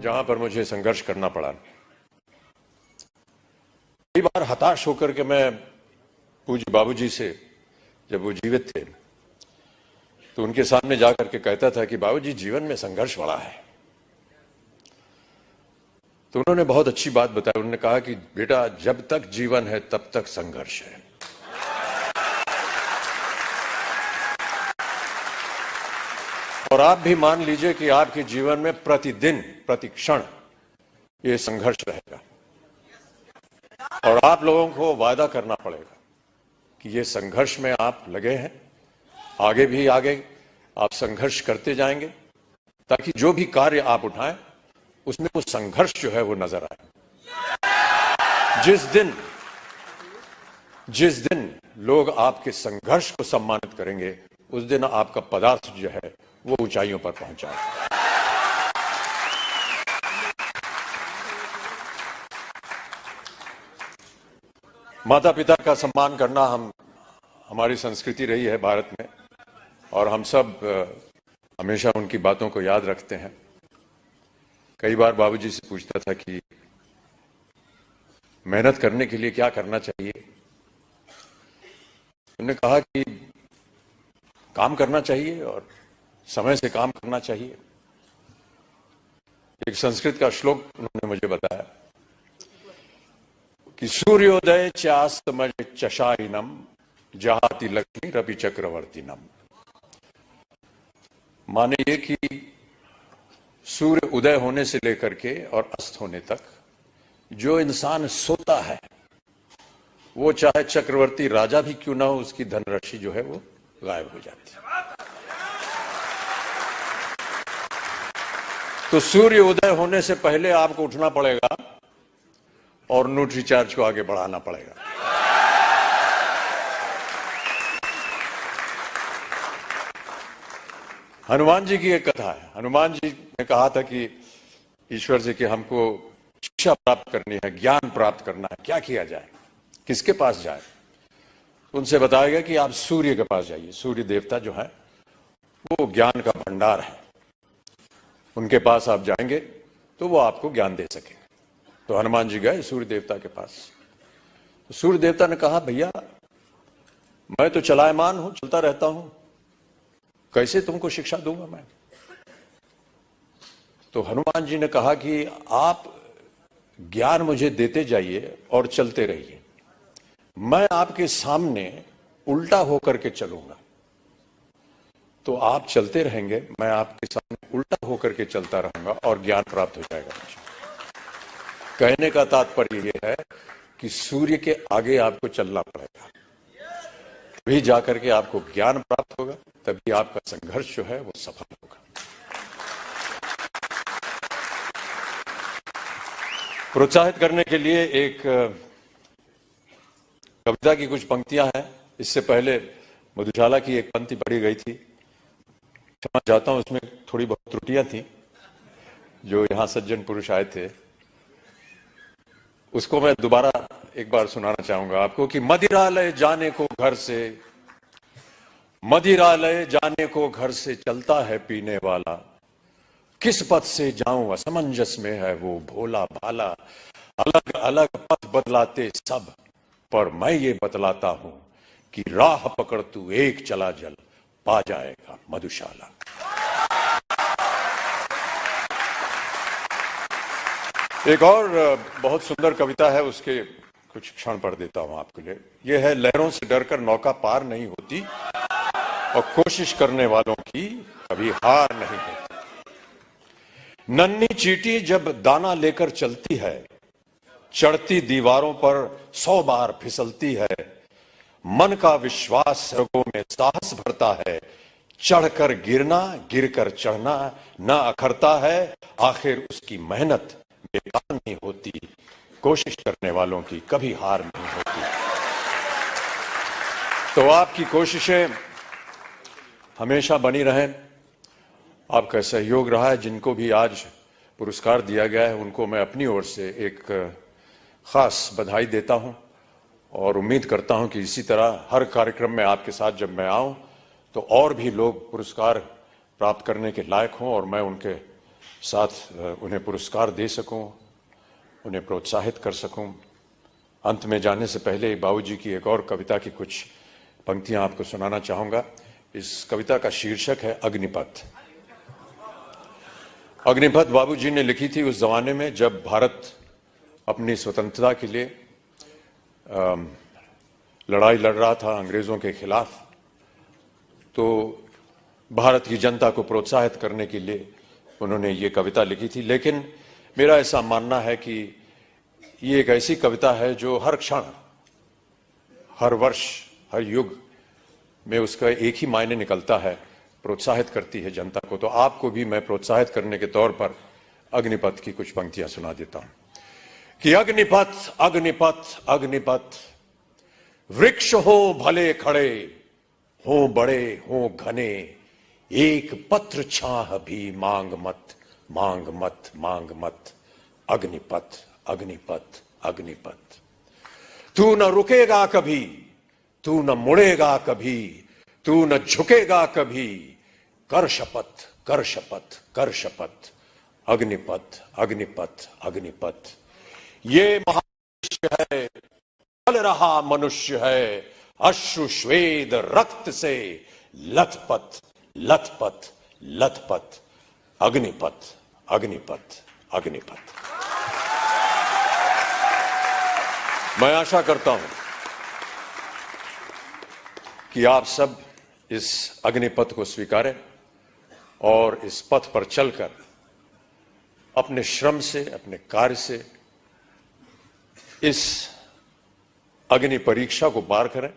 जहां पर मुझे संघर्ष करना पड़ा। कई बार हताश होकर के मैं पूज्य बाबूजी से, जब वो जीवित थे, तो उनके सामने जाकर के कहता था कि बाबूजी जीवन में संघर्ष बड़ा है। तो उन्होंने बहुत अच्छी बात बताई। उन्होंने कहा कि बेटा, जब तक जीवन है तब तक संघर्ष है। और आप भी मान लीजिए कि आपके जीवन में प्रतिदिन, प्रतिक्षण ये संघर्ष रहेगा। और आप लोगों को वादा करना पड़ेगा कि ये संघर्ष में आप लगे हैं, आगे भी आगे आप संघर्ष करते जाएंगे, ताकि जो भी कार्य आप उठाएं उसमें वो संघर्ष जो है वो नजर आए। जिस दिन लोग आपके संघर्ष को सम्मानित करेंगे, उस दिन आपका पदार्थ जो है वो ऊंचाइयों पर पहुंचाएगा। माता पिता का सम्मान करना हमारी संस्कृति रही है भारत में, और हम सब हमेशा उनकी बातों को याद रखते हैं। कई बार बाबूजी से पूछता था कि मेहनत करने के लिए क्या करना चाहिए। उन्होंने कहा कि काम करना चाहिए और समय से काम करना चाहिए। एक संस्कृत का श्लोक उन्होंने मुझे बताया कि सूर्योदय चास्तमय चशाइनम जहाति लक्ष्मी रवि चक्रवर्तीनम। माने ये कि सूर्य उदय होने से लेकर के और अस्त होने तक जो इंसान सोता है, वो चाहे चक्रवर्ती राजा भी क्यों ना हो, उसकी धनराशि जो है वो गायब हो जाती है। तो सूर्य उदय होने से पहले आपको उठना पड़ेगा और न्यूट्री चार्ज को आगे बढ़ाना पड़ेगा। हनुमान जी की एक कथा है। हनुमान जी ने कहा था कि ईश्वर से कि हमको शिक्षा प्राप्त करनी है, ज्ञान प्राप्त करना है, क्या किया जाए, किसके पास जाए। उनसे बताया गया कि आप सूर्य के पास जाइए। सूर्य देवता जो है वो ज्ञान का भंडार है, उनके पास आप जाएंगे तो वो आपको ज्ञान दे सकेंगे। तो हनुमान जी गए सूर्य देवता के पास। तो सूर्य देवता ने कहा, भैया मैं तो चलायमान हूं, चलता रहता हूं, कैसे तुमको शिक्षा दूंगा मैं। तो हनुमान जी ने कहा कि आप ज्ञान मुझे देते जाइए और चलते रहिए, मैं आपके सामने उल्टा होकर के चलूंगा। तो आप चलते रहेंगे, मैं आपके सामने उल्टा होकर के चलता रहूंगा और ज्ञान प्राप्त हो जाएगा मुझे। कहने का तात्पर्य यह है कि सूर्य के आगे आपको चलना पड़ेगा, तभी जाकर के आपको ज्ञान प्राप्त होगा, तभी आपका संघर्ष जो है वो सफल होगा। प्रोत्साहित करने के लिए एक कविता की कुछ पंक्तियां हैं। इससे पहले मधुशाला की एक पंक्ति पढ़ी गई थी, क्षमा चाहता हूं, उसमें थोड़ी बहुत त्रुटियां थी। जो यहां सज्जन पुरुष आए थे उसको मैं दोबारा एक बार सुनाना चाहूंगा आपको कि मदिरालय जाने को घर से, मदिरालय जाने को घर से चलता है पीने वाला, किस पथ से जाऊं असमंजस में है वो भोला भाला, अलग अलग पथ बदलाते सब, पर मैं ये बतलाता हूं कि राह पकड़ तू एक चला जल, पा जाएगा मधुशाला। एक और बहुत सुंदर कविता है, उसके कुछ क्षण पढ़ देता हूं आपके लिए। यह है, लहरों से डरकर नौका पार नहीं होती और कोशिश करने वालों की कभी हार नहीं होती। नन्ही चींटी जब दाना लेकर चलती है, चढ़ती दीवारों पर 100 बार फिसलती है, मन का विश्वास रगों में साहस भरता है, चढ़कर गिरना गिरकर चढ़ना न अखरता है, आखिर उसकी मेहनत बेकार नहीं होती, कोशिश करने वालों की कभी हार नहीं होती। तो आपकी कोशिशें हमेशा बनी रहें। आपका सहयोग रहा है। जिनको भी आज पुरस्कार दिया गया है उनको मैं अपनी ओर से एक खास बधाई देता हूं और उम्मीद करता हूं कि इसी तरह हर कार्यक्रम में आपके साथ जब मैं आऊं तो और भी लोग पुरस्कार प्राप्त करने के लायक हों और मैं उनके साथ उन्हें पुरस्कार दे सकूं, उन्हें प्रोत्साहित कर सकूं। अंत में जाने से पहले बाबूजी की एक और कविता की कुछ पंक्तियां आपको सुनाना चाहूंगा। इस कविता का शीर्षक है अग्निपथ। अग्निपथ बाबूजी ने लिखी थी उस जमाने में जब भारत अपनी स्वतंत्रता के लिए लड़ाई लड़ रहा था अंग्रेजों के खिलाफ। तो भारत की जनता को प्रोत्साहित करने के लिए उन्होंने ये कविता लिखी थी। लेकिन मेरा ऐसा मानना है कि ये एक ऐसी कविता है जो हर क्षण, हर वर्ष, हर युग में उसका एक ही मायने निकलता है, प्रोत्साहित करती है जनता को। तो आपको भी मैं प्रोत्साहित करने के तौर पर अग्निपथ की कुछ पंक्तियां सुना देता हूं कि अग्निपथ अग्निपथ अग्निपथ, वृक्ष हो भले खड़े, हो बड़े हो घने, एक पत्र छाह भी मांग मत मांग मत मांग मत। अग्निपथ अग्निपथ अग्निपथ, तू न रुकेगा कभी, तू न मुड़ेगा कभी, तू न झुकेगा कभी, कर शपथ कर शपथ कर शपथ। अग्निपथ अग्निपथ अग्निपथ, ये महामनुष्य है, चल रहा मनुष्य है, अश्रु श्वेद रक्त से लथपथ लथपथ लथपथ। अग्निपथ अग्निपथ अग्निपथ। मैं आशा करता हूं कि आप सब इस अग्निपथ को स्वीकारें और इस पथ पर चलकर अपने श्रम से, अपने कार्य से इस अग्नि परीक्षा को पार करें।